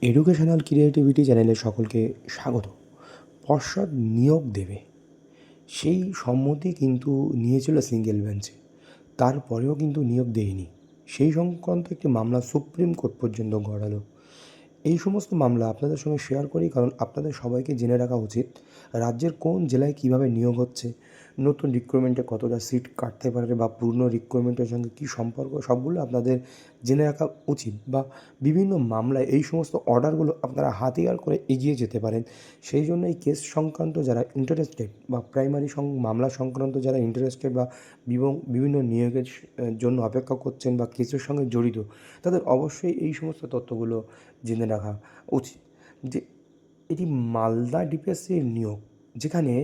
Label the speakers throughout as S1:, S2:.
S1: Educational creativity চ্যানেলে সকলকে স্বাগত। পর্ষদ নিয়োগ দেবে সেই সম্মতি কিন্তু নিয়েছিল সিঙ্গেল বেঞ্চে, তারপরেও কিন্তু নিয়োগ দেয়নি। সেই সংক্রান্ত একটি মামলা সুপ্রিম কোর্ট পর্যন্ত গড়ালো। এই সমস্ত মামলা আপনাদের সঙ্গে শেয়ার করি, কারণ আপনাদের সবাইকে জেনে রাখা উচিত রাজ্যের কোন জেলায় কীভাবে নিয়োগ হচ্ছে, নতুন রিক্রুটমেন্টে কতটা সিট কাটতে পারে বা পুরনো রিক্রুটমেন্টের সঙ্গে কী সম্পর্ক, সবগুলো আপনাদের জেনে রাখা উচিত। বা বিভিন্ন মামলায় এই সমস্ত অর্ডারগুলো আপনারা হাতিয়ার করে এগিয়ে যেতে পারেন। সেই জন্য এই কেস সংক্রান্ত যারা ইন্টারেস্টেড বা প্রাইমারি মামলা সংক্রান্ত যারা ইন্টারেস্টেড বা বিভিন্ন নিয়োগের জন্য অপেক্ষা করছেন বা কেসের সঙ্গে জড়িত, তাদের অবশ্যই এই সমস্ত তথ্যগুলো জেনে রাখা উচিত। যে এটি মালদা ডিপিএসসির নিয়োগ, যেখানে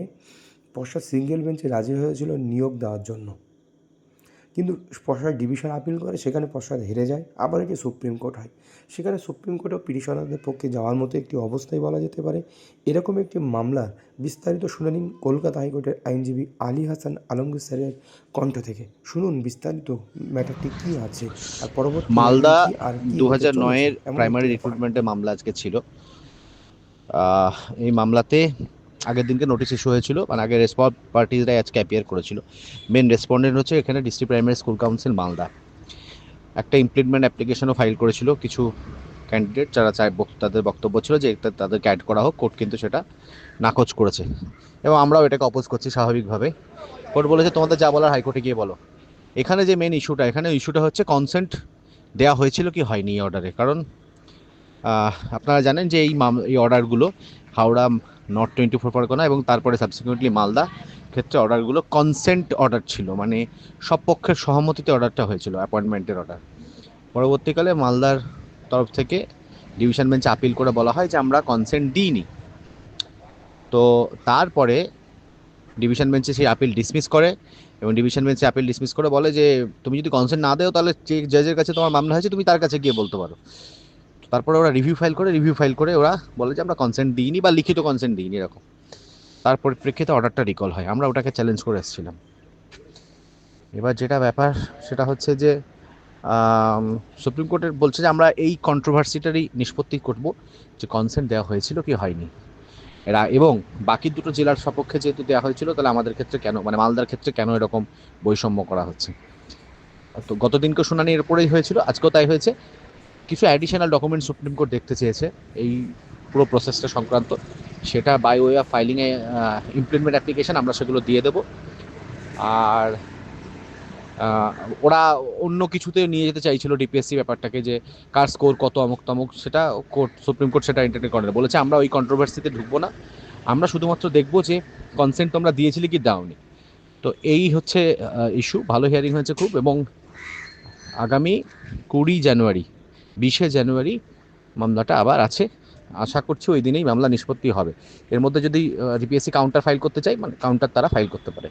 S1: পর্ষদ সিঙ্গেল বেঞ্চে রাজি হয়েছিল নিয়োগ দেওয়ার জন্য, কিন্তু পর্ষদ ডিভিশন আপিল করে, সেখানে পর্ষদ হেরে যায়। আবার এটি সুপ্রিম কোর্ট হয়, সেখানে সুপ্রিম কোর্টেও পিটিশনারদের পক্ষে যাওয়ার মতো একটি অবস্থাই বলা যেতে পারে। এরকম একটি মামলার বিস্তারিত শুনে নিন কলকাতা হাইকোর্টের আইনজীবী আলী হাসান আলমগীর স্যারের কণ্ঠ থেকে। শুনুন বিস্তারিত ম্যাটারটি কী আছে আর পরবর্তী
S2: মালদা
S1: কী আর কী হতে চলেছে।
S2: 2009-এর
S1: এমন
S2: প্রাইমারি
S1: একটি ব্যাপার।
S2: রিক্রুটমেন্টের মামলা আজকে ছিল। এই মামলাতে আগের দিনকে নোটিশ ইস্যু হয়েছিল, মানে আগে রেসপন্ড পার্টিরা আজকে অ্যাপিয়ার করেছিল। মেন রেসপন্ডেন্ট হচ্ছে এখানে district primary school council Malda. একটা ইমপ্লিমেন্ট অ্যাপ্লিকেশনও ফাইল করেছিল কিছু ক্যান্ডিডেট, যারা তাদের বক্তব্য ছিল যে তাদেরকে অ্যাড করা হোক। কোর্ট কিন্তু সেটা নাকচ করেছে এবং আমরাও এটাকে অপোজ করছি স্বাভাবিকভাবে। কোর্ট বলেছে তোমাদের যা বলার হাইকোর্টে গিয়ে বলো। এখানে যে মেন ইস্যুটা হচ্ছে কনসেন্ট দেওয়া হয়েছিল কি হয়নি এই অর্ডারে। কারণ আপনারা জানেন যে এই অর্ডারগুলো হাওড়া, নর্থ 24 পরগনা এবং তারপরে সাবসিকুয়েন্টলি মালদা ক্ষেত্রে অর্ডারগুলো কনসেন্ট অর্ডার ছিল, মানে সব পক্ষের সহমতিতে অর্ডারটা হয়েছিল, অ্যাপয়েন্টমেন্টের অর্ডার। পরবর্তীকালে মালদার তরফ থেকে ডিভিশন বেঞ্চে আপিল করে বলা হয় যে আমরা কনসেন্ট দিইনি। তো তারপরে ডিভিশন বেঞ্চে সেই আপিল ডিসমিস করে এবং ডিভিশন বেঞ্চে আপিল ডিসমিস করে বলে যে তুমি যদি কনসেন্ট না দেও তাহলে যে জাজের কাছে তোমার মামলা হয়েছে তুমি তার কাছে গিয়ে বলতে পারো। তারপরে ওরা রিভিউ ফাইল করে ওরা বলে যে আমরা কনসেন্ট দিইনি বা লিখিত কনসেন্ট দিইনি এরকম। তার পরিপ্রেক্ষিতে অর্ডারটা রিকল হয়। আমরা ওটাকে চ্যালেঞ্জ করে এসেছিলাম। এবার যেটা ব্যাপার সেটা হচ্ছে যে সুপ্রিম কোর্টের বলছে যে আমরা এই কন্ট্রোভার্সিটারই নিষ্পত্তি করব যে কনসেন্ট দেওয়া হয়েছিল কি হয়নি এরা, এবং বাকি দুটো জেলার সপক্ষে যেহেতু দেওয়া হয়েছিল তাহলে আমাদের ক্ষেত্রে কেন, মানে মালদার ক্ষেত্রে কেন এরকম বৈষম্য করা হচ্ছে। তো গতদিনকে শুনানি এর উপরেই হয়েছিল, আজকেও তাই হয়েছে। কিছু অ্যাডিশনাল ডকুমেন্ট সুপ্রিম কোর্ট দেখতে চেয়েছে এই পুরো প্রসেসটা সংক্রান্ত, সেটা বাই ওয়ে অফ ফাইলিংয়ে ইমপ্লিমেন্ট অ্যাপ্লিকেশন আমরা সেগুলো দিয়ে দেবো। আর ওরা অন্য কিছুতে নিয়ে যেতে চাইছিল ডিপিএসসি ব্যাপারটাকে, যে কার স্কোর কত অমুক তমুক, সেটা সুপ্রিম কোর্ট সেটা এন্টারটেইন করে না, বলেছে আমরা ওই কন্ট্রোভার্সিতে ঢুকবো না, আমরা শুধুমাত্র দেখবো যে কনসেন্ট তোমরা দিয়েছিলে কি দাওনি। তো এই হচ্ছে ইস্যু। ভালো হিয়ারিং হয়েছে খুব, এবং আগামী 20 জানুয়ারি মামলাটা আবার আছে। আশা করছি ওই দিনেই মামলা নিষ্পত্তি হবে। এর মধ্যে যদি ডিপিএসসি কাউন্টার ফাইল করতে চাই, মানে কাউন্টার তারা ফাইল করতে পারে।